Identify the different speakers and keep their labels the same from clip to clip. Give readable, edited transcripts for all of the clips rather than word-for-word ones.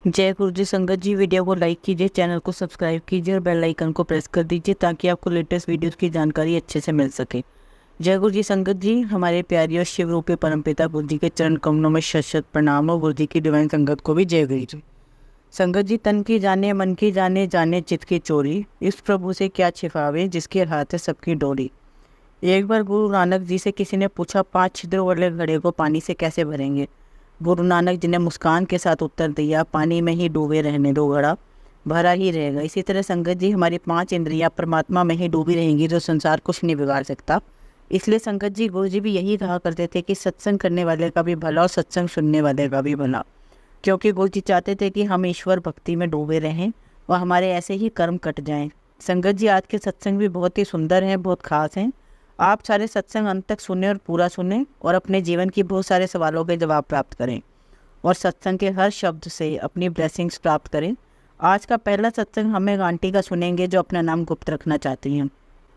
Speaker 1: जय गुरु जी। संगत जी, वीडियो को लाइक कीजिए, चैनल को सब्सक्राइब कीजिए और बेल आइकन को प्रेस कर दीजिए ताकि आपको लेटेस्ट वीडियोस की जानकारी अच्छे से मिल सके। जय गुरु जी। संगत जी, हमारे प्यारी और शिव रूपी परमपिता गुरु जी के चरण कमलों में शत शत प्रणाम और गुरु जी की डिवाइन संगत को भी जय गुरु जी। संगत जी, तन की जाने मन की जाने, जाने चित की चोरी, इस प्रभु से क्या छिपावे जिसके हाथ है सबकी डोरी। एक बार गुरु नानक जी से किसी ने पूछा, 5 छिद्रों वाले घड़े को पानी से कैसे भरेंगे। गुरु नानक जी ने मुस्कान के साथ उत्तर दिया, पानी में ही डूबे रहने दो, घड़ा भरा ही रहेगा। इसी तरह संगत जी, हमारी 5 इंद्रियां परमात्मा में ही डूबी रहेंगी तो संसार कुछ नहीं बिगाड़ सकता। इसलिए संगत जी, गुरु जी भी यही कहा करते थे कि सत्संग करने वाले का भी भला और सत्संग सुनने वाले का भी भला, क्योंकि गुरु जी चाहते थे कि हम ईश्वर भक्ति में डूबे रहें और हमारे ऐसे ही कर्म कट जाएं। संगत जी, आज के सत्संग भी बहुत ही सुंदर हैं, बहुत खास हैं। आप सारे सत्संग अंत तक सुने और पूरा सुने और अपने जीवन की बहुत सारे सवालों के जवाब प्राप्त करें और सत्संग के हर शब्द से अपनी ब्लेसिंग्स प्राप्त करें। आज का पहला सत्संग हम एक आंटी का सुनेंगे जो अपना नाम गुप्त रखना चाहती हैं।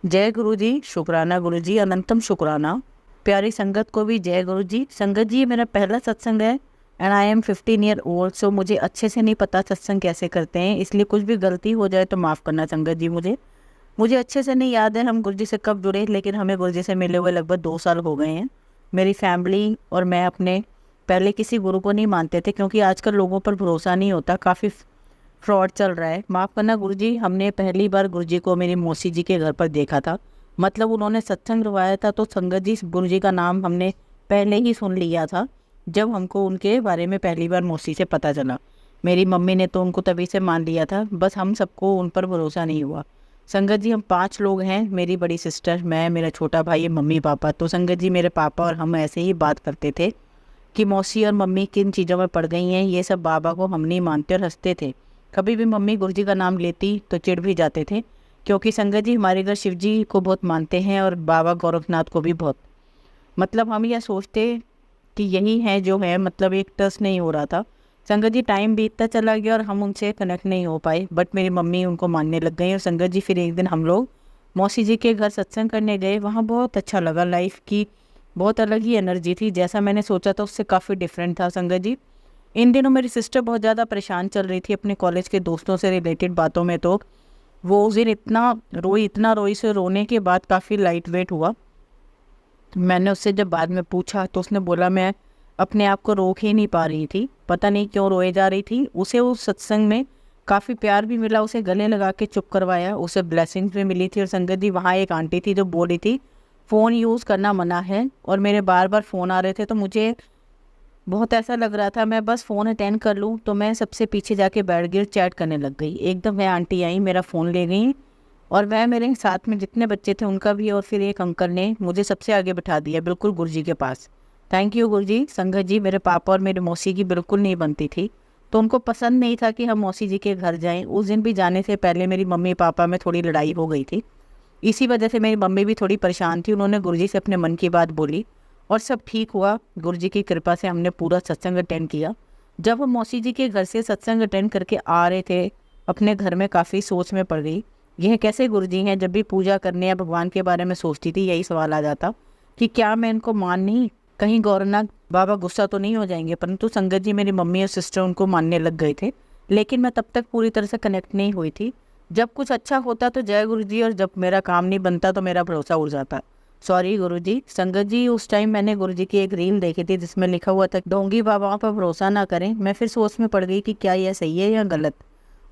Speaker 1: जय गुरु जी, शुक्राना गुरु जी, अनंतम शुक्राना। प्यारी संगत को भी जय गुरु जी। संगत जी, मेरा पहला सत्संग है and I am 15 year old, so मुझे अच्छे से नहीं पता सत्संग कैसे करते हैं, इसलिए कुछ भी गलती हो जाए तो माफ़ करना संगत जी। मुझे अच्छे से नहीं याद है हम गुरु जी से कब जुड़े, लेकिन हमें गुरु जी से मिले हुए लगभग 2 साल हो गए हैं। मेरी फैमिली और मैं अपने पहले किसी गुरु को नहीं मानते थे, क्योंकि आजकल लोगों पर भरोसा नहीं होता, काफ़ी फ्रॉड चल रहा है। माफ़ करना गुरु जी, हमने पहली बार गुरु जी को मेरी मौसी जी के घर पर देखा था। मतलब उन्होंने सत्संग करवाया था तो संगत जी, गुरु जी का नाम हमने पहले ही सुन लिया था जब हमको उनके बारे में पहली बार मौसी से पता चला। मेरी मम्मी ने तो उनको तभी से मान लिया था, बस हम सबको उन पर भरोसा नहीं हुआ। संगत जी, हम 5 लोग हैं, मेरी बड़ी सिस्टर, मैं, मेरा छोटा भाई, मम्मी पापा। तो संगत जी, मेरे पापा और हम ऐसे ही बात करते थे कि मौसी और मम्मी किन चीज़ों में पड़ गई हैं, ये सब बाबा को हम नहीं मानते, और हंसते थे। कभी भी मम्मी गुरु जी का नाम लेती तो चिढ़ भी जाते थे, क्योंकि संगत जी हमारे घर शिव जी को बहुत मानते हैं और बाबा गोरखनाथ को भी बहुत। मतलब हम यह सोचते कि यही है जो है, मतलब एक ट्रस्ट नहीं हो रहा था। संगत जी, टाइम बीतता चला गया और हम उनसे कनेक्ट नहीं हो पाए, बट मेरी मम्मी उनको मानने लग गई। और संगत जी, फिर एक दिन हम लोग मौसी जी के घर सत्संग करने गए, वहाँ बहुत अच्छा लगा। लाइफ की बहुत अलग ही एनर्जी थी, जैसा मैंने सोचा था उससे काफ़ी डिफरेंट था। संगत जी, इन दिनों मेरी सिस्टर बहुत ज़्यादा परेशान चल रही थी अपने कॉलेज के दोस्तों से रिलेटेड बातों में, तो वो उस दिन इतना रोई से रोने के बाद काफ़ी लाइट वेट हुआ। मैंने उससे जब बाद में पूछा तो उसने बोला, मैं अपने आप को रोक ही नहीं पा रही थी, पता नहीं क्यों रोए जा रही थी। उसे उस सत्संग में काफ़ी प्यार भी मिला, उसे गले लगा के चुप करवाया, उसे ब्लेसिंग्स भी मिली थी। और संगत जी, वहाँ एक आंटी थी जो बोल रही थी फ़ोन यूज़ करना मना है, और मेरे बार बार फ़ोन आ रहे थे तो मुझे बहुत ऐसा लग रहा था मैं बस फ़ोन अटेंड कर लूँ, तो मैं सबसे पीछे जाके बैठ गई, चैट करने लग गई। एकदम वह आंटी आई, मेरा फ़ोन ले गई और वह मेरे साथ में जितने बच्चे थे उनका भी, और फिर एक अंकल ने मुझे सबसे आगे बिठा दिया, बिल्कुल गुरु जी के पास। थैंक यू गुरु जी। संगत जी, मेरे पापा और मेरी मौसी की बिल्कुल नहीं बनती थी, तो उनको पसंद नहीं था कि हम मौसी जी के घर जाएं। उस दिन भी जाने से पहले मेरी मम्मी पापा में थोड़ी लड़ाई हो गई थी, इसी वजह से मेरी मम्मी भी थोड़ी परेशान थी। उन्होंने गुरु जी से अपने मन की बात बोली और सब ठीक हुआ। गुरु जी की कृपा से हमने पूरा सत्संग अटेंड किया। जब हम मौसी जी के घर से सत्संग अटेंड करके आ रहे थे, अपने घर में काफ़ी सोच में पड़ गई, यह कैसे गुरु जी हैं। जब भी पूजा करने या भगवान के बारे में सोचती थी, यही सवाल आ जाता कि क्या मैं इनको मान नहीं, कहीं गौरनाथ बाबा गुस्सा तो नहीं हो जाएंगे। परंतु संगत जी, मेरी मम्मी और सिस्टर उनको मानने लग गए थे, लेकिन मैं तब तक पूरी तरह से कनेक्ट नहीं हुई थी। जब कुछ अच्छा होता तो जय गुरु जी, और जब मेरा काम नहीं बनता तो मेरा भरोसा उड़ जाता, सॉरी गुरु जी। संगत जी, उस टाइम मैंने गुरु जी की एक रील देखी थी जिसमें लिखा हुआ था, ढोंगी बाबाओं पर भरोसा ना करें। मैं फिर सोच में पड़ गई कि क्या यह सही है या गलत।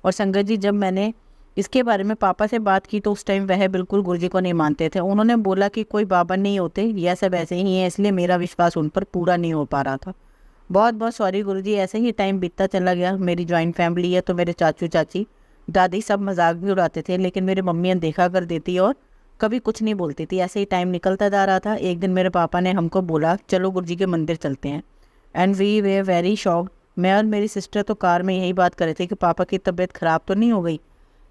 Speaker 1: और संगत जी, जब मैंने इसके बारे में पापा से बात की तो उस टाइम वह बिल्कुल गुरु जी को नहीं मानते थे। उन्होंने बोला कि कोई बाबा नहीं होते, यह सब ऐसे ही हैं, इसलिए मेरा विश्वास उन पर पूरा नहीं हो पा रहा था। बहुत बहुत सॉरी गुरु जी। ऐसे ही टाइम बीतता चला गया। मेरी जॉइंट फैमिली है तो मेरे चाचू चाची दादी सब मजाक भी उड़ाते थे, लेकिन मेरी मम्मी देखा कर देती और कभी कुछ नहीं बोलती थी। ऐसे ही टाइम निकलता जा रहा था। एक दिन मेरे पापा ने हमको बोला, चलो गुरु जी के मंदिर चलते हैं, and we were very shocked. मैं और मेरी सिस्टर तो कार में यही बात कर रहे थे कि पापा की तबीयत ख़राब तो नहीं हो गई।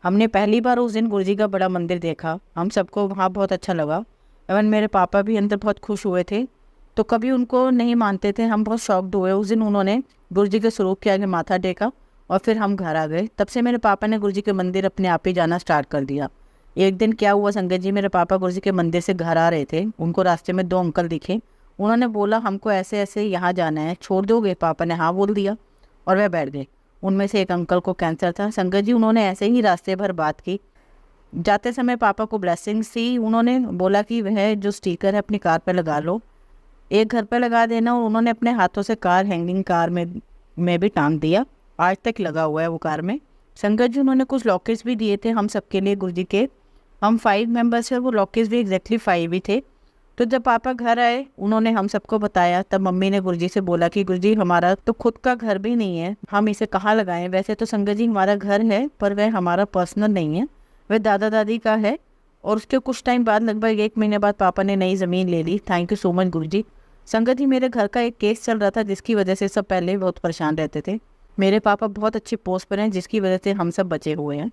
Speaker 1: हमने पहली बार उस दिन गुरु जी का बड़ा मंदिर देखा, हम सबको वहाँ बहुत अच्छा लगा। एवं मेरे पापा भी अंदर बहुत खुश हुए थे, तो कभी उनको नहीं मानते थे। हम बहुत शॉक्ड हुए उस दिन। उन्होंने गुरु जी के स्वरूप के आगे माथा टेका और फिर हम घर आ गए। तब से मेरे पापा ने गुरु जी के मंदिर अपने आप ही जाना स्टार्ट कर दिया। एक दिन क्या हुआ संगत जी, मेरे पापा गुरु जी के मंदिर से घर आ रहे थे, उनको रास्ते में 2 अंकल दिखे। उन्होंने बोला, हमको ऐसे ऐसे यहाँ जाना है, छोड़ दोगे। पापा ने हाँ बोल दिया और वह बैठ गए। उनमें से एक अंकल को कैंसर था। संगत जी उन्होंने ऐसे ही रास्ते भर बात की। जाते समय पापा को ब्लेसिंग्स थी। उन्होंने बोला कि वह जो स्टिकर है अपनी कार पर लगा लो, एक घर पर लगा देना, और उन्होंने अपने हाथों से कार हैंगिंग कार में भी टांग दिया। आज तक लगा हुआ है वो कार में। संगत जी उन्होंने कुछ लॉकेट्स भी दिए थे हम सबके लिए गुरुजी के। हम 5 मेंबर्स हैं, वो लॉकेट्स भी एग्जैक्टली 5 ही थे। तो जब पापा घर आए उन्होंने हम सबको बताया, तब मम्मी ने गुरुजी से बोला कि गुरुजी हमारा तो खुद का घर भी नहीं है, हम इसे कहाँ लगाएं। वैसे तो संगत जी हमारा घर है, पर वह हमारा पर्सनल नहीं है, वह दादा दादी का है। और उसके कुछ टाइम बाद, लगभग 1 महीने बाद, पापा ने नई ज़मीन ले ली। थैंक यू सो मच गुरुजी। संगत जी मेरे घर का एक केस चल रहा था जिसकी वजह से सब पहले बहुत परेशान रहते थे। मेरे पापा बहुत अच्छी पोस्ट पर हैं जिसकी वजह से हम सब बचे हुए हैं।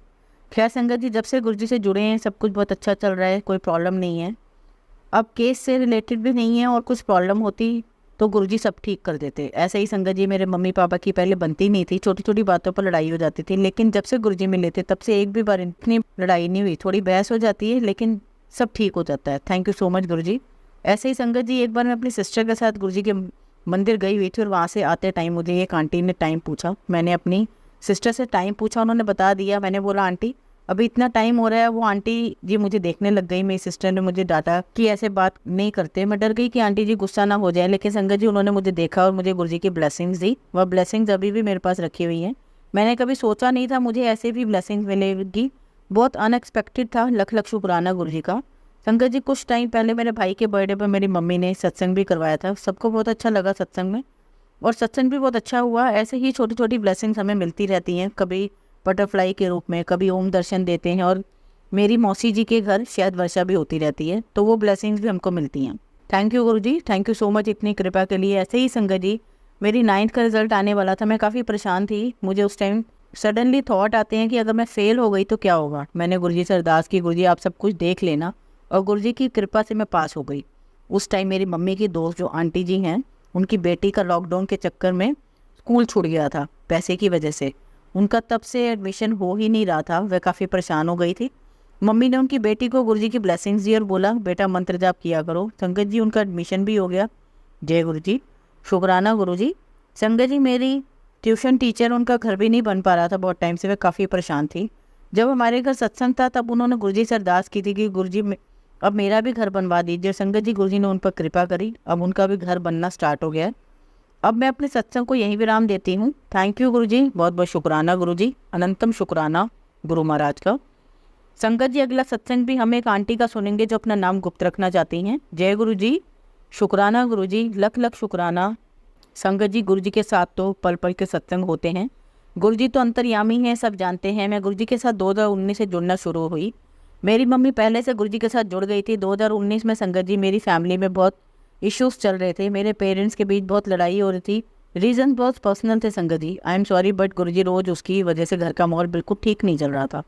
Speaker 1: खैर संगत जी, जब से गुरुजी से जुड़े हैं सब कुछ बहुत अच्छा चल रहा है, कोई प्रॉब्लम नहीं है। अब केस से रिलेटेड भी नहीं है, और कुछ प्रॉब्लम होती तो गुरुजी सब ठीक कर देते। ऐसे ही संगत जी मेरे मम्मी पापा की पहले बनती नहीं थी, छोटी छोटी बातों पर लड़ाई हो जाती थी, लेकिन जब से गुरुजी मिले थे तब से एक भी बार इतनी लड़ाई नहीं हुई। थोड़ी बहस हो जाती है लेकिन सब ठीक हो जाता है। थैंक यू सो मच गुरुजी। ऐसे ही संगत जी एक बार मैं अपनी सिस्टर के साथ गुरुजी के मंदिर गई हुई थी, और वहाँ से आते टाइम मुझे एक आंटी ने टाइम पूछा। मैंने अपनी सिस्टर से टाइम पूछा, उन्होंने बता दिया। मैंने बोला आंटी अभी इतना टाइम हो रहा है। वो आंटी जी मुझे देखने लग गई। मेरी सिस्टर ने मुझे डांटा कि ऐसे बात नहीं करते। मैं डर गई कि आंटी जी गुस्सा ना हो जाए, लेकिन संगत जी उन्होंने मुझे देखा और मुझे गुरुजी की ब्लेसिंग्स दी। वह ब्लेसिंग्स अभी भी मेरे पास रखी हुई हैं। मैंने कभी सोचा नहीं था मुझे ऐसे भी ब्लेसिंग्स मिलेगी, बहुत अनएक्सपेक्टेड था। लख लख शुक्राना गुरुजी का। संगत जी कुछ टाइम पहले मेरे भाई के बर्थडे पर मेरी मम्मी ने सत्संग भी करवाया था। सबको बहुत अच्छा लगा सत्संग में, और सत्संग भी बहुत अच्छा हुआ। ऐसे ही छोटी छोटी ब्लेसिंग्स हमें मिलती रहती हैं, कभी बटरफ्लाई के रूप में, कभी ओम दर्शन देते हैं, और मेरी मौसी जी के घर शायद वर्षा भी होती रहती है, तो वो ब्लेसिंग्स भी हमको मिलती हैं। Thank you Guruji, thank you so much इतनी कृपा के लिए। ऐसे ही संगत जी मेरी 9th का रिजल्ट आने वाला था। मैं काफ़ी परेशान थी। मुझे उस टाइम सडनली थॉट आते हैं कि अगर मैं फेल हो गई तो क्या होगा। मैंने गुरुजी से अरदास की, गुरुजी आप सब कुछ देख लेना, और गुरुजी की कृपा से मैं पास हो गई। उस टाइम मेरी मम्मी की दोस्त जो आंटी जी हैं, उनकी बेटी का लॉकडाउन के चक्कर में स्कूल छूट गया था पैसे की वजह से। उनका तब से एडमिशन हो ही नहीं रहा था, वह काफ़ी परेशान हो गई थी। मम्मी ने उनकी बेटी को गुरुजी की ब्लेसिंग्स दी और बोला बेटा मंत्र जाप किया करो। संगत जी उनका एडमिशन भी हो गया। जय गुरुजी, शुक्राना गुरुजी। संगत जी मेरी ट्यूशन टीचर, उनका घर भी नहीं बन पा रहा था बहुत टाइम से, वह काफ़ी परेशान थी। जब हमारे घर सत्संग था तब उन्होंने गुरुजी से अरदास की थी कि गुरुजी अब मेरा भी घर बनवा दीजिए। संगत जी गुरुजी ने उन पर कृपा करी, अब उनका भी घर बनना स्टार्ट हो गया है। अब मैं अपने सत्संग को यहीं विराम देती हूँ। थैंक यू गुरुजी, बहुत बहुत शुक्राना गुरुजी, अनंतम शुक्राना गुरु महाराज का। संगत जी अगला सत्संग भी हम एक आंटी का सुनेंगे जो अपना नाम गुप्त रखना चाहती हैं। जय गुरुजी, शुक्राना गुरुजी, लख लख शुक्राना। संगत जी गुरुजी के साथ तो पल पल के सत्संग होते हैं। गुरुजी तो अंतर्यामी हैं, सब जानते हैं। मैं गुरुजी के साथ 2019 से जुड़ना शुरू हुई। मेरी मम्मी पहले से गुरुजी के साथ जुड़ गई थी। 2019 में संगत जी मेरी फैमिली में बहुत इश्यूज चल रहे थे, मेरे पेरेंट्स के बीच बहुत लड़ाई हो रही थी। रीज़न बहुत पर्सनल थे संगत जी, आई एम सॉरी, बट गुरुजी रोज़ उसकी वजह से घर का माहौल बिल्कुल ठीक नहीं चल रहा था।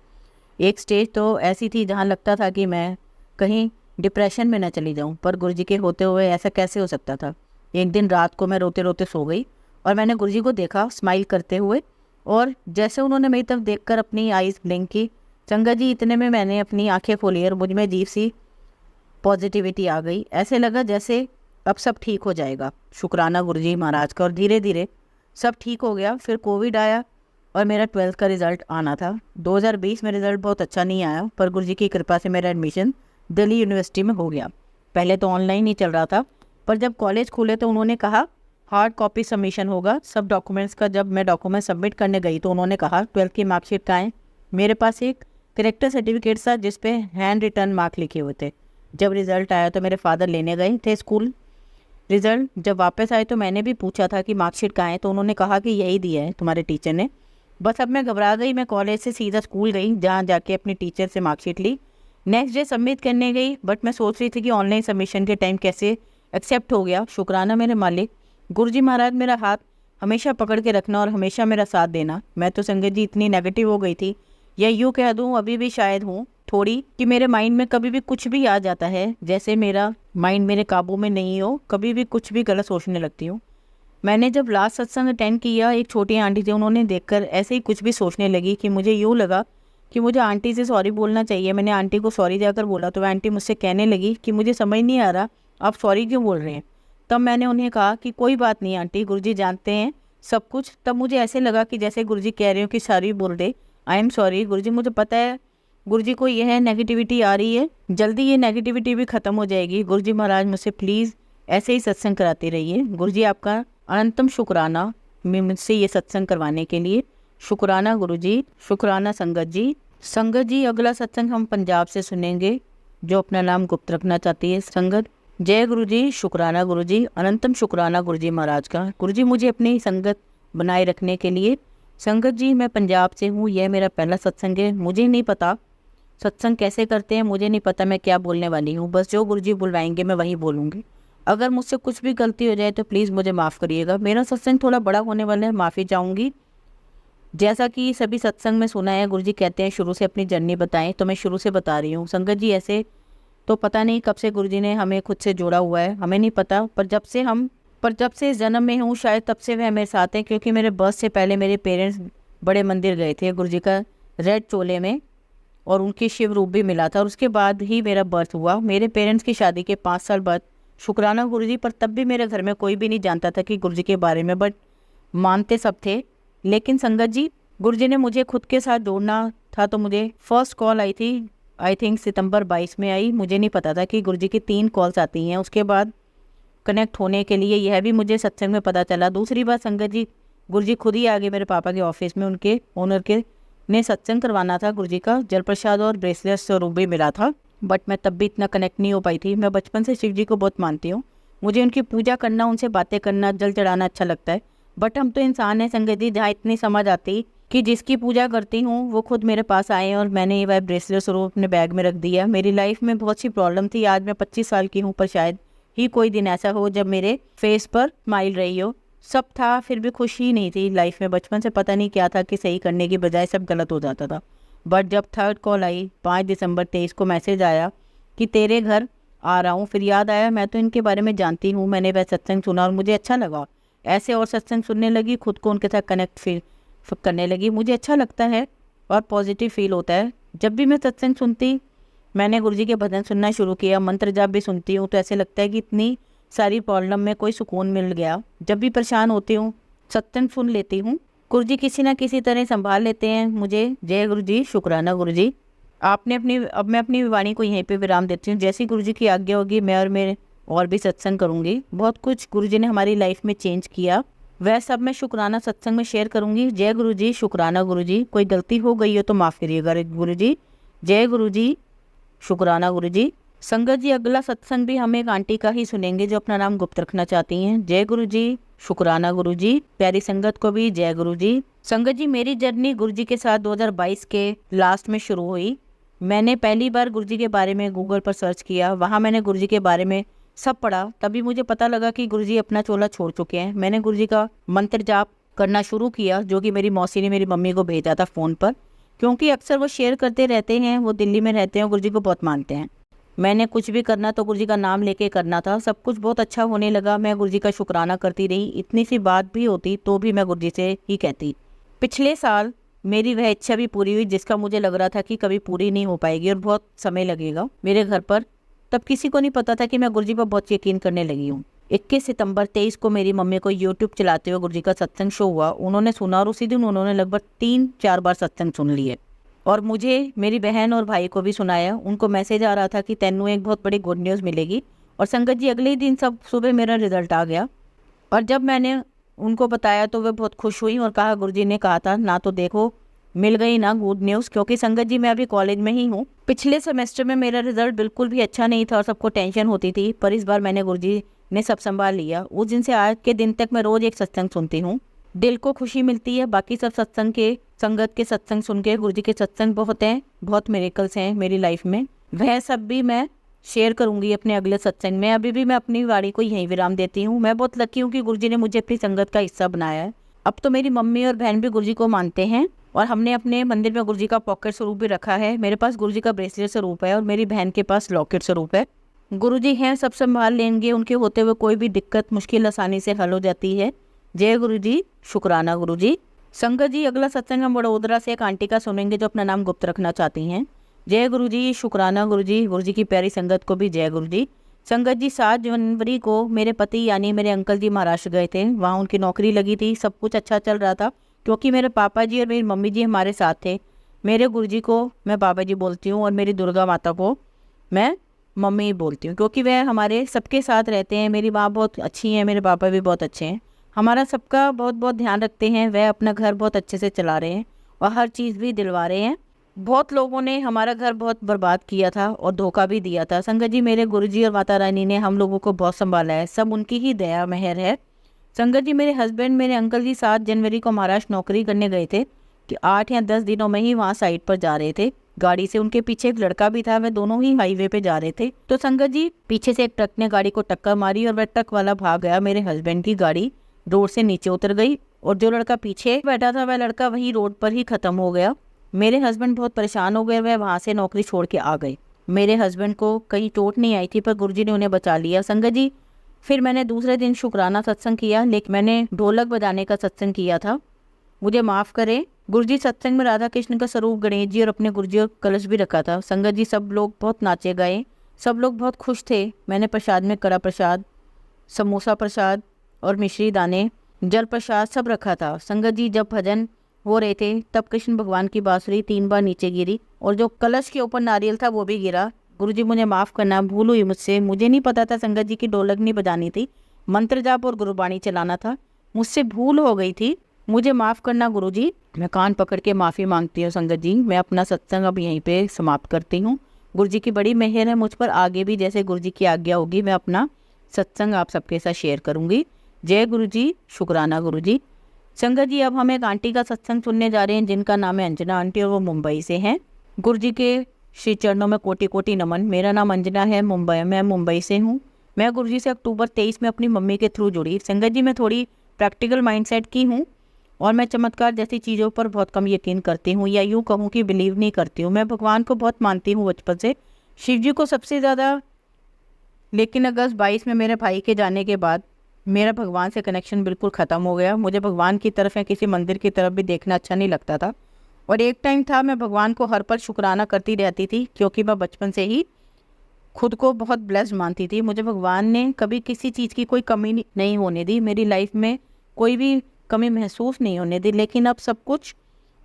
Speaker 1: एक स्टेज तो ऐसी थी जहाँ लगता था कि मैं कहीं डिप्रेशन में न चली जाऊँ, पर गुरुजी के होते हुए ऐसा कैसे हो सकता था। एक दिन रात को मैं रोते रोते सो गई और मैंने गुरुजी को देखा स्माइल करते हुए, और जैसे उन्होंने मेरी तरफ देखकर अपनी आईज़ ब्लिंक की, संगत जी इतने में मैंने अपनी आंखें खोली और मुझ में अजीब सी पॉजिटिविटी आ गई। ऐसे लगा जैसे अब सब ठीक हो जाएगा। शुक्राना गुरुजी महाराज का। और धीरे धीरे सब ठीक हो गया। फिर कोविड आया और मेरा 12th का रिज़ल्ट आना था। 2020 में रिज़ल्ट बहुत अच्छा नहीं आया, पर गुरुजी की कृपा से मेरा एडमिशन दिल्ली यूनिवर्सिटी में हो गया। पहले तो ऑनलाइन ही चल रहा था, पर जब कॉलेज खुले तो उन्होंने कहा हार्ड कॉपी सबमिशन होगा सब डॉक्यूमेंट्स का। जब मैं डॉक्यूमेंट सबमिट करने गई तो उन्होंने कहा 12th की मार्कशीट कहाँ है। मेरे पास एक करेक्टर सर्टिफिकेट था जिस पे हैंड रिटर्न मार्क लिखे हुए थे। जब रिज़ल्ट आया तो मेरे फादर लेने गए थे स्कूल। रिज़ल्ट जब वापस आए तो मैंने भी पूछा था कि मार्कशीट कहाँ है, तो उन्होंने कहा कि यही दिया है तुम्हारे टीचर ने। बस अब मैं घबरा गई। मैं कॉलेज से सीधा स्कूल गई, जहाँ जाके अपनी टीचर से मार्कशीट ली। नेक्स्ट डे सबमिट करने गई, बट मैं सोच रही थी कि ऑनलाइन सबमिशन के टाइम कैसे एक्सेप्ट हो गया। शुक्राना मेरे मालिक। गुरुजी महाराज मेरा हाथ हमेशा पकड़ के रखना और हमेशा मेरा साथ देना। मैं तो संगत जी इतनी नेगेटिव हो गई थी, या यूँ कह दूँ अभी भी शायद हूँ थोड़ी, कि मेरे माइंड में कभी भी कुछ भी आ जाता है, जैसे मेरा माइंड मेरे काबू में नहीं हो, कभी भी कुछ भी गलत सोचने लगती हूँ। मैंने जब लास्ट सत्संग अटेंड किया, एक छोटी आंटी थी, उन्होंने देखकर ऐसे ही कुछ भी सोचने लगी कि मुझे यूँ लगा कि मुझे आंटी से सॉरी बोलना चाहिए। मैंने आंटी को सॉरी जाकर बोला तो वह आंटी मुझसे कहने लगी कि मुझे समझ नहीं आ रहा आप सॉरी क्यों बोल रहे हैं। तब मैंने उन्हें कहा कि कोई बात नहीं आंटी, गुरुजी जानते हैं सब कुछ। तब मुझे ऐसे लगा कि जैसे गुरुजी कह रहे हो कि सॉरी बोल दे, आई एम सॉरी गुरुजी, मुझे पता है गुरुजी को यह नेगेटिविटी आ रही है, जल्दी ये नेगेटिविटी भी ख़त्म हो जाएगी। गुरुजी महाराज मुझसे प्लीज़ ऐसे ही सत्संग कराते रहिए। गुरुजी आपका अनंतम शुक्राना मुझसे ये सत्संग करवाने के लिए। शुक्राना गुरुजी, शुक्राना संगत जी। संगत जी अगला सत्संग हम पंजाब से सुनेंगे जो अपना नाम गुप्त रखना चाहती है संगत। जय गुरुजी, शुक्राना गुरुजी, अनंतम शुक्राना गुरुजी महाराज का। गुरुजी मुझे अपनी संगत बनाए रखने के लिए। संगत जी मैं पंजाब से हूँ, यह मेरा पहला सत्संग है। मुझे नहीं पता सत्संग कैसे करते हैं, मुझे नहीं पता मैं क्या बोलने वाली हूँ, बस जो गुरुजी बुलवाएंगे मैं वही बोलूँगी। अगर मुझसे कुछ भी गलती हो जाए तो प्लीज़ मुझे माफ़ करिएगा। मेरा सत्संग थोड़ा बड़ा होने वाला है, माफ़ी चाहूँगी। जैसा कि सभी सत्संग में सुना है गुरुजी कहते हैं शुरू से अपनी जर्नी बताएं, तो मैं शुरू से बता रही हूँ। संगत जी ऐसे तो पता नहीं कब से गुरुजी ने हमें खुद से जोड़ा हुआ है, हमें नहीं पता, पर जब से जन्म में हूँ शायद तब से वह मेरे साथ हैं, क्योंकि मेरे बर्थ से पहले मेरे पेरेंट्स बड़े मंदिर गए थे गुरुजी का रेड चोले में, और उनकी शिव रूप भी मिला था, और उसके बाद ही मेरा बर्थ हुआ। मेरे पेरेंट्स की शादी के 5 साल बाद। शुक्राना गुरुजी, पर तब भी मेरे घर में कोई भी नहीं जानता था कि गुरुजी के बारे में, बट मानते सब थे। लेकिन संगत जी गुरुजी ने मुझे खुद के साथ जोड़ना था, तो मुझे फर्स्ट कॉल आई थी, आई थिंक सितंबर 22 में आई। मुझे नहीं पता था कि गुरुजी की 3 कॉल्स आती हैं उसके बाद कनेक्ट होने के लिए, यह भी मुझे सत्संग में पता चला। दूसरी बात संगत जी, गुरुजी खुद ही आगे मेरे पापा के ऑफिस में, उनके ओनर के ने सत्संग करवाना था गुरुजी का, जल प्रसाद और ब्रेसलेट स्वरूप भी मिला था, बट मैं तब भी इतना कनेक्ट नहीं हो पाई थी। मैं बचपन से शिव जी को बहुत मानती हूँ, मुझे उनकी पूजा करना, उनसे बातें करना, जल चढ़ाना अच्छा लगता है, बट हम तो इंसान हैं संगत जी, जहाँ इतनी समझ आती कि जिसकी पूजा करती हूँ वो खुद मेरे पास आए, और मैंने ये वह ब्रेसलेट स्वरूप अपने बैग में रख दिया। मेरी लाइफ में बहुत सी प्रॉब्लम थी, आज मैं 25 साल की हूँ, पर शायद ही कोई दिन ऐसा हो जब मेरे फेस पर स्माइल रही हो। सब था फिर भी खुशी नहीं थी लाइफ में। बचपन से पता नहीं क्या था कि सही करने की बजाय सब गलत हो जाता था। बट जब 3rd कॉल आई 5 दिसंबर 23 को मैसेज आया कि तेरे घर आ रहा हूँ, फिर याद आया मैं तो इनके बारे में जानती हूँ, मैंने वह सत्संग सुना और मुझे अच्छा लगा। ऐसे और सत्संग सुनने लगी, खुद को उनके साथ कनेक्ट फील करने लगी। मुझे अच्छा लगता है और पॉजिटिव फील होता है जब भी मैं सत्संग सुनती। मैंने गुरुजी के भजन सुनना शुरू किया, मंत्र जाप भी सुनती हूँ, तो ऐसे लगता है कि इतनी सारी प्रॉब्लम में कोई सुकून मिल गया। जब भी परेशान होती हूँ सत्संग सुन लेती हूँ, गुरुजी किसी ना किसी तरह संभाल लेते हैं मुझे। जय गुरुजी, शुक्राना गुरुजी। अब मैं अपनी वाणी को यहीं पे विराम देती हूँ। जैसी गुरुजी की आज्ञा होगी मैं और भी सत्संग करूँगी। बहुत कुछ गुरुजी ने हमारी लाइफ में चेंज किया, वह सब मैं शुक्राना सत्संग में शेयर करूँगी। जय गुरुजी, शुक्राना गुरुजी। कोई गलती हो गई हो तो माफ़ करिएगा गुरुजी। जय गुरुजी, शुक्राना गुरुजी। संगत जी अगला सत्संग भी हम एक आंटी का ही सुनेंगे जो अपना नाम गुप्त रखना चाहती हैं। जय गुरुजी, शुक्राना गुरुजी। प्यारी संगत को भी जय गुरुजी। संगत जी मेरी जर्नी गुरुजी के साथ 2022 के लास्ट में शुरू हुई। मैंने पहली बार गुरुजी के बारे में गूगल पर सर्च किया, वहाँ मैंने गुरुजी के बारे में सब पढ़ा। तभी मुझे पता लगा कि गुरुजी अपना चोला छोड़ चुके हैं। मैंने गुरुजी का मंत्र जाप करना शुरू किया, जो कि मेरी मौसी ने मेरी मम्मी को भेजा था फ़ोन पर, क्योंकि अक्सर वो शेयर करते रहते हैं, वो दिल्ली में रहते हैं, गुरुजी को बहुत मानते हैं। मैंने कुछ भी करना तो गुरुजी का नाम लेके करना था। सब कुछ बहुत अच्छा होने लगा, मैं गुरुजी का शुक्राना करती रही। इतनी सी बात भी होती तो भी मैं गुरुजी से ही कहती। पिछले साल मेरी वह इच्छा भी पूरी हुई जिसका मुझे लग रहा था कि कभी पूरी नहीं हो पाएगी और बहुत समय लगेगा मेरे घर पर। तब किसी को नहीं पता था कि मैं गुरुजी पर बहुत यकीन करने लगी हूँ। 21 सितंबर 23 को मेरी मम्मी को यूट्यूब चलाते हुए गुरुजी का सत्संग शो हुआ। उन्होंने सुना और उसी दिन उन्होंने लगभग 3-4 बार सत्संग सुन लिए, और मुझे, मेरी बहन और भाई को भी सुनाया। उनको मैसेज आ रहा था कि तेनू एक बहुत बड़ी गुड न्यूज़ मिलेगी। और संगत जी अगले ही दिन सब सुबह मेरा रिजल्ट आ गया, और जब मैंने उनको बताया तो वे बहुत खुश हुई और कहा गुरुजी ने कहा था ना, तो देखो मिल गई ना गुड न्यूज़। क्योंकि संगत जी मैं अभी कॉलेज में ही हूँ। पिछले सेमेस्टर में मेरा रिजल्ट बिल्कुल भी अच्छा नहीं था और सबको टेंशन होती थी, पर इस बार मैंने गुरुजी ने सब संभाल लिया। उस दिन से आज के दिन तक मैं रोज़ एक सत्संग सुनती हूँ, दिल को खुशी मिलती है। बाकी सब सत्संग के संगत के सत्संग सुन के, गुरुजी के सत्संग बहुत हैं, बहुत मिरेकल्स हैं मेरी लाइफ में, वह सब भी मैं शेयर करूंगी अपने अगले सत्संग में। अभी भी मैं अपनी वाणी को यहीं विराम देती हूँ। मैं बहुत लकी हूँ कि गुरुजी ने मुझे अपनी संगत का हिस्सा बनाया है। अब तो मेरी मम्मी और बहन भी गुरुजी को मानते हैं, और हमने अपने मंदिर में गुरुजी का पॉकेट स्वरूप भी रखा है। मेरे पास गुरुजी का ब्रेसलेट स्वरूप है और मेरी बहन के पास लॉकेट स्वरूप है। गुरुजी हैं, सब संभाल लेंगे, उनके होते हुए कोई भी दिक्कत मुश्किल आसानी से हल हो जाती है। जय गुरुजी, शुक्राना गुरुजी। संगत जी अगला सत्संग हम वडोदरा से एक आंटी का सुनेंगे जो अपना नाम गुप्त रखना चाहती हैं। जय गुरुजी, शुक्राना गुरुजी। गुरुजी की प्यारी संगत को भी जय गुरुजी। संगत जी 7 जनवरी को मेरे पति यानी मेरे अंकल जी महाराष्ट्र गए थे। वहाँ उनकी नौकरी लगी थी, सब कुछ अच्छा चल रहा था क्योंकि मेरे पापा जी और मेरी मम्मी जी हमारे साथ थे। मेरे गुरुजी को मैं बाबा जी बोलती हूँ और मेरी दुर्गा माता को मैं मम्मी बोलती हूँ क्योंकि वह हमारे सबके साथ रहते हैं। मेरी माँ बहुत अच्छी हैं, मेरे पापा भी बहुत अच्छे हैं, हमारा सबका बहुत बहुत ध्यान रखते हैं। वह अपना घर बहुत अच्छे से चला रहे हैं और हर चीज़ भी दिलवा रहे हैं। बहुत लोगों ने हमारा घर बहुत बर्बाद किया था और धोखा भी दिया था। संगत जी मेरे गुरुजी और माता रानी ने हम लोगों को बहुत संभाला है, सब उनकी ही दया मेहर है। संगत जी मेरे हस्बैंड मेरे अंकल जी 7 जनवरी को महाराष्ट्र नौकरी करने गए थे कि 8 या 10 दिनों में ही वहाँ साइट पर जा रहे थे गाड़ी से। उनके पीछे एक लड़का भी था, वह दोनों ही हाईवे पे जा रहे थे। तो संगत जी पीछे से एक ट्रक ने गाड़ी को टक्कर मारी और वह ट्रक वाला भाग गया। मेरे हस्बैंड की गाड़ी रोड से नीचे उतर गई और जो लड़का पीछे बैठा था वह लड़का वही रोड पर ही खत्म हो गया। मेरे हस्बैंड बहुत परेशान हो गए, वह वहाँ से नौकरी छोड़ के आ गए। मेरे हस्बैंड को कहीं चोट नहीं आई थी पर गुरुजी ने उन्हें बचा लिया। संगत जी फिर मैंने दूसरे दिन शुक्राना सत्संग किया, लेकिन मैंने ढोलक बजाने का सत्संग किया था, मुझे माफ़ करें। गुरुजी सत्संग में राधा कृष्ण का स्वरूप, गणेश जी और अपने गुरुजी और कलश भी रखा था। संगत जी सब लोग बहुत नाचे गाए, सब लोग बहुत खुश थे। मैंने प्रसाद में कड़ा प्रसाद, समोसा प्रसाद और मिश्री दाने, जल प्रसाद सब रखा था। संगत जी जब भजन हो रहे थे तब कृष्ण भगवान की बांसुरी 3 बार नीचे गिरी और जो कलश के ऊपर नारियल था वो भी गिरा। गुरुजी मुझे माफ़ करना, भूल हुई मुझसे, मुझे नहीं पता था संगत जी की ढोलक नहीं बजानी थी, मंत्र जाप और गुरुबाणी चलाना था, मुझसे भूल हो गई थी, मुझे माफ़ करना गुरुजी। मैं कान पकड़ के माफ़ी मांगती हूँ संगत जी। मैं अपना सत्संग अब यहीं पे समाप्त करती हूँ। गुरुजी की बड़ी मेहर है मुझ पर, आगे भी जैसे गुरुजी की आज्ञा होगी मैं अपना सत्संग आप सबके साथ शेयर करूँगी। जय गुरुजी, शुक्राना गुरुजी। संगत जी अब हम एक आंटी का सत्संग सुनने जा रहे हैं जिनका नाम है अंजना आंटी और वो मुंबई से हैं। गुरुजी के श्री चरणों में कोटि कोटि नमन। मेरा नाम अंजना है, मैं मुंबई से हूँ। मैं गुरुजी से अक्टूबर 23 में अपनी मम्मी के थ्रू जुड़ी। संगत जी मैं थोड़ी प्रैक्टिकल माइंडसेट की हूँ और मैं चमत्कार जैसी चीज़ों पर बहुत कम यकीन करती हूँ, या यूँ कहूँ कि बिलीव नहीं करती हूँ। मैं भगवान को बहुत मानती हूँ बचपन से, शिव जी को सबसे ज़्यादा, लेकिन अगस्त 22 में मेरे भाई के जाने के बाद मेरा भगवान से कनेक्शन बिल्कुल ख़त्म हो गया। मुझे भगवान की तरफ या किसी मंदिर की तरफ भी देखना अच्छा नहीं लगता था और एक टाइम था मैं भगवान को हर पल शुक्राना करती रहती थी क्योंकि मैं बचपन से ही खुद को बहुत ब्लेस्ड मानती थी। मुझे भगवान ने कभी किसी चीज़ की कोई कमी नहीं होने दी, मेरी लाइफ में कोई भी कमी महसूस नहीं होने दी। लेकिन अब सब कुछ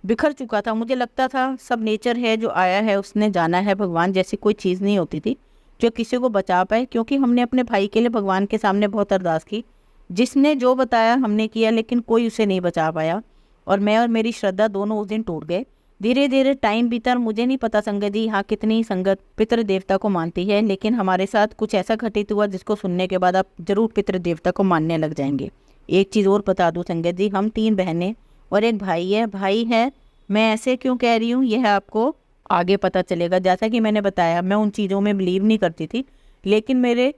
Speaker 1: बिखर चुका था, मुझे लगता था सब नेचर है, जो आया है उसने जाना है, भगवान जैसी कोई चीज़ नहीं होती थी जो किसी को बचा पाए। क्योंकि हमने अपने भाई के लिए भगवान के सामने बहुत अरदास की, जिसने जो बताया हमने किया, लेकिन कोई उसे नहीं बचा पाया और मैं और मेरी श्रद्धा दोनों उस दिन टूट गए। धीरे धीरे टाइम बीता और मुझे नहीं पता संगत जी यहाँ कितनी संगत पितृ देवता को मानती है, लेकिन हमारे साथ कुछ ऐसा घटित हुआ जिसको सुनने के बाद आप जरूर पितृ देवता को मानने लग जाएंगे। एक चीज़ और बता दूँ संगत जी, हम 3 बहनें और एक भाई है। मैं ऐसे क्यों कह रही हूँ यह आपको आगे पता चलेगा। जैसा कि मैंने बताया मैं उन चीज़ों में बिलीव नहीं करती थी, लेकिन मेरे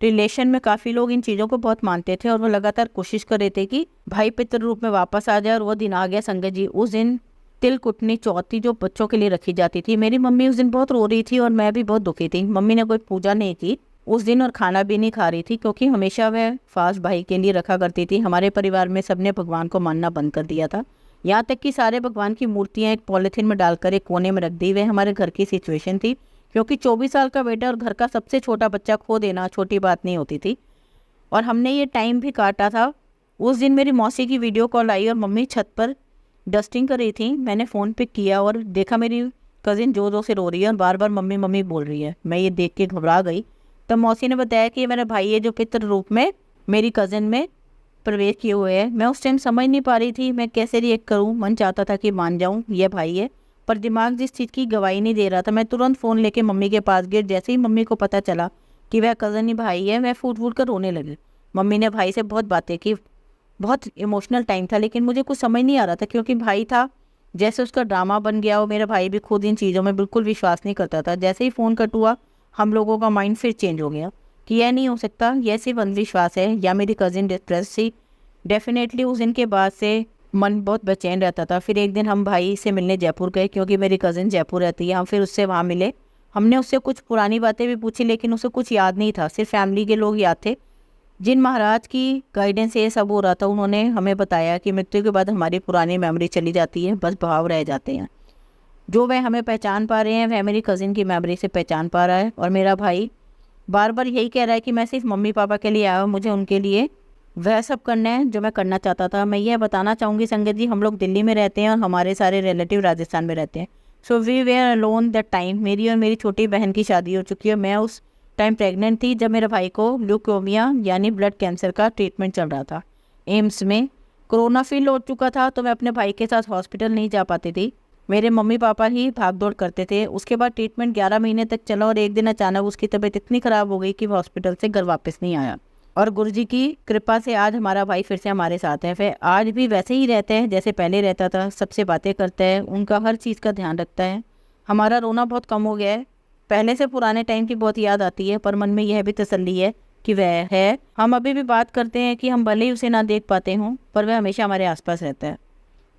Speaker 1: रिलेशन में काफ़ी लोग इन चीज़ों को बहुत मानते थे और वो लगातार कोशिश कर रहे थे कि भाई पितृ रूप में वापस आ जाए। और वो दिन आ गया संगत जी। उस दिन तिलकुटनी चौथी जो बच्चों के लिए रखी जाती थी, मेरी मम्मी उस दिन बहुत रो रही थी और मैं भी बहुत दुखी थी। मम्मी ने कोई पूजा नहीं की उस दिन और खाना भी नहीं खा रही थी क्योंकि हमेशा वह फास्ट भाई के लिए रखा करती थी। हमारे परिवार में सबने भगवान को मानना बंद कर दिया था, यहाँ तक कि सारे भगवान की मूर्तियाँ एक पॉलीथीन में डालकर एक कोने में रख दी। वह हमारे घर की सिचुएशन थी क्योंकि 24 साल का बेटा और घर का सबसे छोटा बच्चा खो देना छोटी बात नहीं होती थी और हमने ये टाइम भी काटा था। उस दिन मेरी मौसी की वीडियो कॉल आई और मम्मी छत पर डस्टिंग कर रही थी। मैंने फ़ोन पिक किया और देखा मेरी कज़िन जोर से रो रही है और बार बार मम्मी मम्मी बोल रही है। मैं ये देख के घबरा गई। तब मौसी ने बताया कि ये मेरा भाई है जो पितृ रूप में मेरी कज़िन में प्रवेश किए हुए है। मैं उस टाइम समझ नहीं पा रही थी मैं कैसे रिएक्ट करूँ। मन चाहता था कि मान जाऊँ ये भाई है, पर दिमाग जिस चीज़ की गवाही नहीं दे रहा था। मैं तुरंत फ़ोन लेके मम्मी के पास गई। जैसे ही मम्मी को पता चला कि वह कज़न ही भाई है, वह फूट फूट कर रोने लगे। मम्मी ने भाई से बहुत बातें की, बहुत इमोशनल टाइम था, लेकिन मुझे कुछ समझ नहीं आ रहा था क्योंकि भाई था जैसे उसका ड्रामा बन गया हो। मेरा भाई भी खुद इन चीज़ों में बिल्कुल विश्वास नहीं करता था। जैसे ही फ़ोन कट हुआ हम लोगों का माइंड फिर चेंज हो गया कि यह नहीं हो सकता, यह सिर्फ अंधविश्वास है या मेरी कज़िन डिप्रेस थी। डेफिनेटली उस दिन के बाद से मन बहुत बेचैन रहता था। फिर एक दिन हम भाई से मिलने जयपुर गए क्योंकि मेरी कज़िन जयपुर रहती है। हम फिर उससे वहाँ मिले। हमने उससे कुछ पुरानी बातें भी पूछी, लेकिन उसे कुछ याद नहीं था, सिर्फ फैमिली के लोग याद थे। जिन महाराज की गाइडेंस से ये सब हो रहा था उन्होंने हमें बताया कि मृत्यु के बाद हमारी पुरानी मेमोरी चली जाती है, बस भाव रह जाते हैं। जो वह हमें पहचान पा रहे हैं वह मेरी कज़िन की मेमोरी से पहचान पा रहा है और मेरा भाई बार बार यही कह रहा है कि मैं सिर्फ मम्मी पापा के लिए आया हूँ, मुझे उनके लिए वह सब करना है जो मैं करना चाहता था। मैं यह बताना चाहूँगी संगत जी, हम लोग दिल्ली में रहते हैं और हमारे सारे रिलेटिव राजस्थान में रहते हैं। So we were alone that time. मेरी और मेरी छोटी बहन की शादी हो चुकी है। मैं उस टाइम प्रेग्नेंट थी जब मेरे भाई को ल्यूकोमिया यानी ब्लड कैंसर का ट्रीटमेंट चल रहा था एम्स में। कोरोना फील हो चुका था तो मैं अपने भाई के साथ हॉस्पिटल नहीं जा पाती थी, मेरे मम्मी पापा ही भाग दौड़ करते थे। उसके बाद ट्रीटमेंट 11 महीने तक चला और एक दिन अचानक उसकी तबीयत इतनी ख़राब हो गई कि वो हॉस्पिटल से घर वापस नहीं आया। और गुरुजी की कृपा से आज हमारा भाई फिर से हमारे साथ है। वह आज भी वैसे ही रहते हैं जैसे पहले रहता था, सबसे बातें करता है, उनका हर चीज़ का ध्यान रखता है। हमारा रोना बहुत कम हो गया है, पहले से पुराने टाइम की बहुत याद आती है, पर मन में यह भी तसल्ली है कि वह है। हम अभी भी बात करते हैं कि हम भले ही उसे ना देख पाते हों, पर वह हमेशा हमारे आसपास रहता है।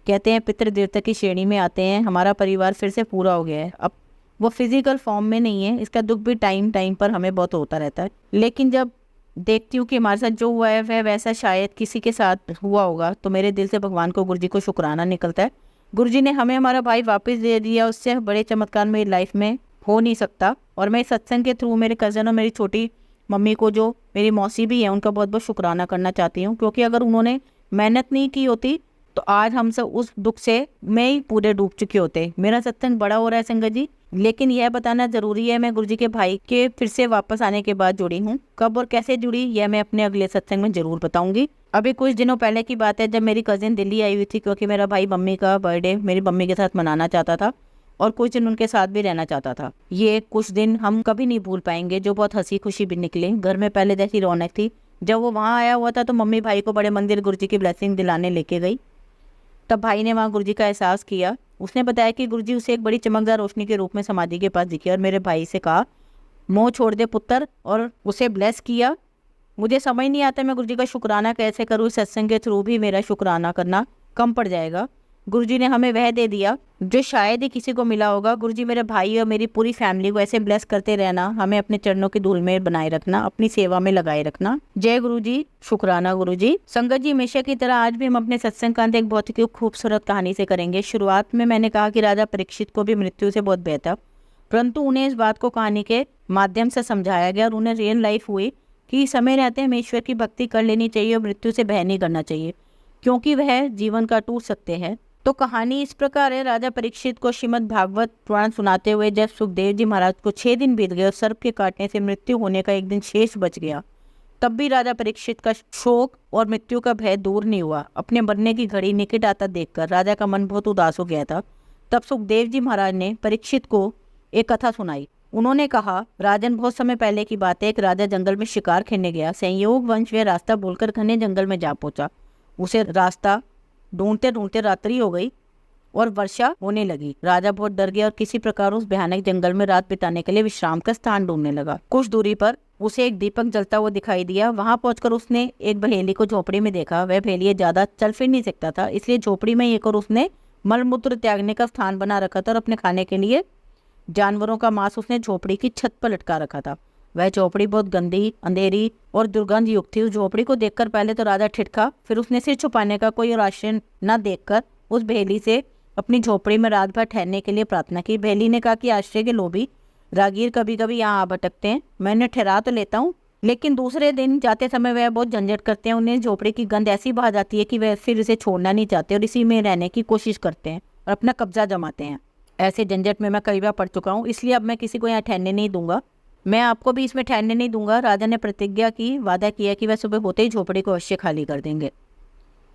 Speaker 1: कहते हैं पितृ देवता की श्रेणी में आते हैं। हमारा परिवार फिर से पूरा हो गया है। अब वो फिजिकल फॉर्म में नहीं है, इसका दुख भी टाइम टाइम पर हमें बहुत होता रहता है, लेकिन जब देखती हूँ कि हमारे साथ जो हुआ है वह वैसा शायद किसी के साथ हुआ होगा तो मेरे दिल से भगवान को, गुरुजी को शुक्राना निकलता है। गुरुजी ने हमें हमारा भाई वापस दे दिया, उससे बड़े चमत्कार मेरी लाइफ में हो नहीं सकता। और मैं इस सत्संग के थ्रू मेरे कज़न और मेरी छोटी मम्मी को, जो मेरी मौसी भी है, उनका बहुत बहुत शुक्राना करना चाहती हूँ, क्योंकि अगर उन्होंने मेहनत नहीं की होती तो आज हम सब उस दुख से मैं ही पूरे डूब चुके होते। मेरा सत्संग बड़ा हो रहा है संगत जी, लेकिन यह बताना जरूरी है, मैं गुरुजी के भाई के फिर से वापस आने के बाद जुड़ी हूँ। कब और कैसे जुड़ी यह मैं अपने अगले सत्संग में जरूर बताऊंगी। अभी कुछ दिनों पहले की बात है जब मेरी कजिन दिल्ली आई हुई थी, क्योंकि मेरा भाई मम्मी का बर्थडे मेरी मम्मी के साथ मनाना चाहता था और कुछ दिन उनके साथ भी रहना चाहता था। ये कुछ दिन हम कभी नहीं भूल पाएंगे, जो बहुत हंसी खुशी भी निकले। घर में पहले जैसी रौनक थी। जब वो वहाँ आया हुआ था तो मम्मी भाई को बड़े मंदिर गुरुजी की ब्लेसिंग दिलाने लेके गई। तब भाई ने वहाँ गुरुजी का एहसास किया। उसने बताया कि गुरुजी उसे एक बड़ी चमकदार रोशनी के रूप में समाधि के पास दिखे और मेरे भाई से कहा, मोह छोड़ दे पुत्र, और उसे ब्लेस किया। मुझे समझ नहीं आता मैं गुरुजी का शुक्राना कैसे करूँ। सत्संग के थ्रू भी मेरा शुक्राना करना कम पड़ जाएगा। गुरुजी ने हमें वह दे दिया जो शायद ही किसी को मिला होगा। गुरुजी मेरे भाई और मेरी पूरी फैमिली को ऐसे ब्लेस करते रहना, हमें अपने चरणों की धूल में बनाए रखना, अपनी सेवा में लगाए रखना। जय गुरुजी, शुक्राना गुरुजी। संगत जी, हमेशा की तरह आज भी हम अपने सत्संग का अंत एक बहुत ही खूबसूरत कहानी से करेंगे। शुरुआत में मैंने कहा कि राजा परीक्षित को भी मृत्यु से बहुत भय था, परंतु उन्हें इस बात को कहानी के माध्यम से समझाया गया और उन्हें रियल लाइफ हुई कि समय रहते हमें ईश्वर की भक्ति कर लेनी चाहिए और मृत्यु से भय नहीं करना चाहिए, क्योंकि वह जीवन का टूट सकते हैं। तो कहानी इस प्रकार है। राजा परीक्षित को श्रीमद् भागवत पुराण सुनाते हुए जब सुखदेव जी महाराज को 6 दिन बीत गए और सर्प के काटने से मृत्यु होने का एक दिन शेष बच गया, तब भी राजा परीक्षित का शोक और मृत्यु का भय दूर नहीं हुआ। अपने मरने की घड़ी निकट आता देखकर राजा का मन बहुत उदास हो गया था। तब सुखदेव जी महाराज ने परीक्षित को एक कथा सुनाई। उन्होंने कहा, राजन, बहुत समय पहले की बात है। एक राजा जंगल में शिकार खेलने गया। संयोग वंश वह रास्ता भूलकर घने जंगल में जा पहुंचा। उसे रास्ता ढूंढते ढूंढते रात्रि हो गई और वर्षा होने लगी। राजा बहुत डर गया और किसी प्रकार उस भयानक जंगल में रात बिताने के लिए विश्राम का स्थान ढूंढने लगा। कुछ दूरी पर उसे एक दीपक जलता हुआ दिखाई दिया। वहां पहुंचकर उसने एक बहेली को झोपड़ी में देखा। वह बहेली ज्यादा चल फिर नहीं सकता था, इसलिए झोपड़ी में एक और उसने मलमूत्र त्यागने का स्थान बना रखा था और अपने खाने के लिए जानवरों का मांस उसने झोपड़ी की छत पर लटका रखा था। वह झोपड़ी बहुत गंदी, अंधेरी और दुर्गंध युक्त थी। उस झोपड़ी को देखकर पहले तो राजा ठिठका, फिर उसने सिर छुपाने का कोई और आश्रय न देखकर उस बहेली से अपनी झोपड़ी में रात भर ठहरने के लिए प्रार्थना की। बहेली ने कहा कि आश्रय के लोभी रागीर कभी कभी यहाँ आ भटकते हैं, मैंने ठहरा तो लेता हूँ, लेकिन दूसरे दिन जाते समय वह बहुत झंझट करते हैं। उन्हें झोपड़ी की गंध ऐसी भा जाती है कि वह फिर इसे छोड़ना नहीं चाहते और इसी में रहने की कोशिश करते हैं और अपना कब्जा जमाते हैं। ऐसे झंझट में मैं कई बार पड़ चुका हूँ, इसलिए अब मैं किसी को यहाँ ठहरने नहीं दूंगा। मैं आपको भी इसमें ठहरने नहीं दूंगा। राजा ने प्रतिज्ञा की, वादा किया कि वह सुबह होते ही झोपड़ी को अवश्य खाली कर देंगे।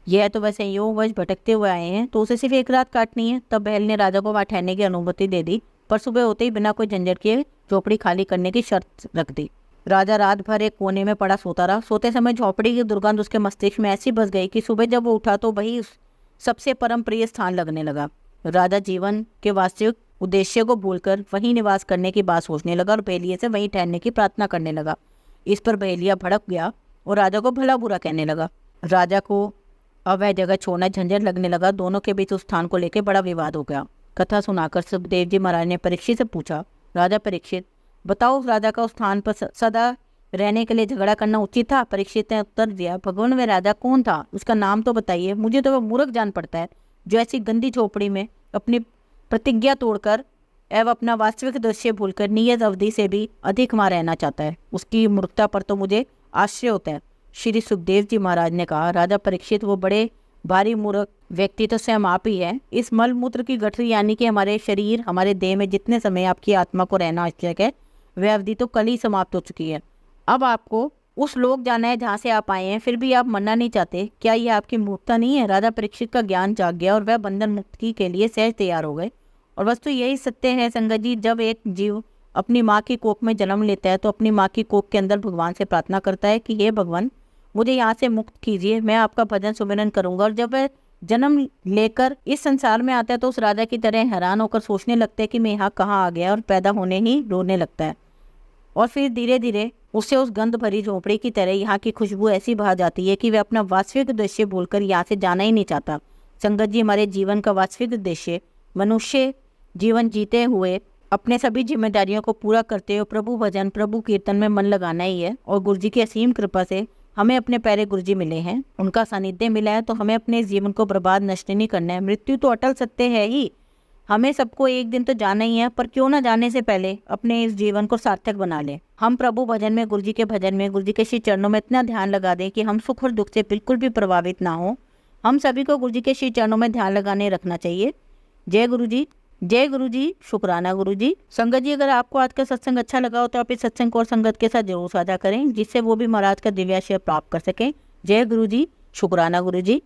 Speaker 1: यह तो वह संयोगवश भटकते हुए आए हैं तो उसे सिर्फ एक रात काटनी है। तब बहल ने राजा को वहाँ ठहरने की अनुमति दे दी, पर सुबह होते ही बिना कोई झंझट किए झोपड़ी खाली करने की शर्त रख दी। राजा रात भर एक कोने में पड़ा सोता रहा। सोते समय झोपड़ी की दुर्गंध उसके मस्तिष्क में ऐसी बस गई कि सुबह जब वो उठा तो वही सबसे परम प्रिय स्थान लगने लगा। राजा जीवन के वास्तविक उद्देश्य को भूलकर वहीं निवास करने की बात सोचने लगा और बहेलिये से वहीं ठहरने की प्रार्थना करने लगा। इस पर बहेलिया भड़क गया और राजा को भला बुरा कहने लगा। राजा को अब वह जगह छोड़ना झंझट लगने लगा। दोनों के बीच उस स्थान को लेकर बड़ा विवाद हो गया। कथा सुनाकर सुखदेव जी महाराज ने परीक्षित से पूछा, राजा परीक्षित, बताओ उस राजा का उस स्थान पर सदा रहने के लिए झगड़ा करना उचित था? परीक्षित ने उत्तर दिया, भगवान, वह राजा कौन था? उसका नाम तो बताइए, मुझे तो वह मूर्ख जान पड़ता है जो ऐसी गंदी झोपड़ी में अपनी प्रतिज्ञा तोड़कर एवं अपना वास्तविक दृश्य भूलकर नियत अवधि से भी अधिक वहाँ रहना चाहता है। उसकी मूर्खता पर तो मुझे आश्चर्य होता है। श्री सुखदेव जी महाराज ने कहा, राजा परीक्षित, वो बड़े भारी मूर्ख व्यक्ति तो स्वयं आप ही है। इस मल मूत्र की गठरी यानी कि हमारे शरीर, हमारे देह में जितने समय आपकी आत्मा को रहना आवश्यक है, वह अवधि तो कल ही समाप्त हो चुकी है। अब आपको उस लोक जाना है जहाँ से आप आए हैं, फिर भी आप मरना नहीं चाहते। क्या ये आपकी मूर्खता नहीं है? राजा परीक्षित का ज्ञान जाग गया और वह बंधन मुक्ति के लिए सहज तैयार हो गए। और वस्तु यही सत्य है संगत जी, जब एक जीव अपनी माँ की कोख में जन्म लेता है तो अपनी माँ की कोख के अंदर भगवान से प्रार्थना करता है कि हे भगवान, मुझे यहाँ से मुक्त कीजिए, मैं आपका भजन सुमिरन करूंगा। और जब वह जन्म लेकर इस संसार में आता है तो उस राजा की तरह हैरान होकर सोचने लगता है कि मैं यहाँ कहाँ आ गया, और पैदा होने ही रोने लगता है। और फिर धीरे धीरे उससे उस गंध भरी झोंपड़ी की तरह यहाँ की खुशबू ऐसी बहा जाती है कि वह अपना वास्तविक उद्देश्य भूलकर यहाँ से जाना ही नहीं चाहता। संगत जी, हमारे जीवन का वास्तविक उद्देश्य मनुष्य जीवन जीते हुए अपने सभी जिम्मेदारियों को पूरा करते हुए प्रभु भजन, प्रभु कीर्तन में मन लगाना ही है। और गुरु जी की असीम कृपा से हमें अपने प्यारे गुरु जी मिले हैं, उनका सानिध्य मिला है, तो हमें अपने जीवन को बर्बाद नष्ट नहीं करना है। मृत्यु तो अटल सत्य है ही, हमें सबको एक दिन तो जाना ही है, पर क्यों ना जाने से पहले अपने इस जीवन को सार्थक बना लें। हम प्रभु भजन में, गुरु जी के भजन में, गुरु जी के श्री चरणों में इतना ध्यान लगा दें कि हम सुख और दुख से बिल्कुल भी प्रभावित ना हो। हम सभी को गुरु जी के श्री चरणों में ध्यान लगाने रखना चाहिए। जय गुरु जी, जय गुरु जी, शुक्राना गुरु जी। संगत जी, अगर आपको आज का सत्संग अच्छा लगा हो तो आप इस सत्संग को और संगत के साथ जरूर साझा करें, जिससे वो भी महाराज का दिव्य आशीर्वाद प्राप्त कर सकें। जय गुरु जी, शुक्राना गुरु जी।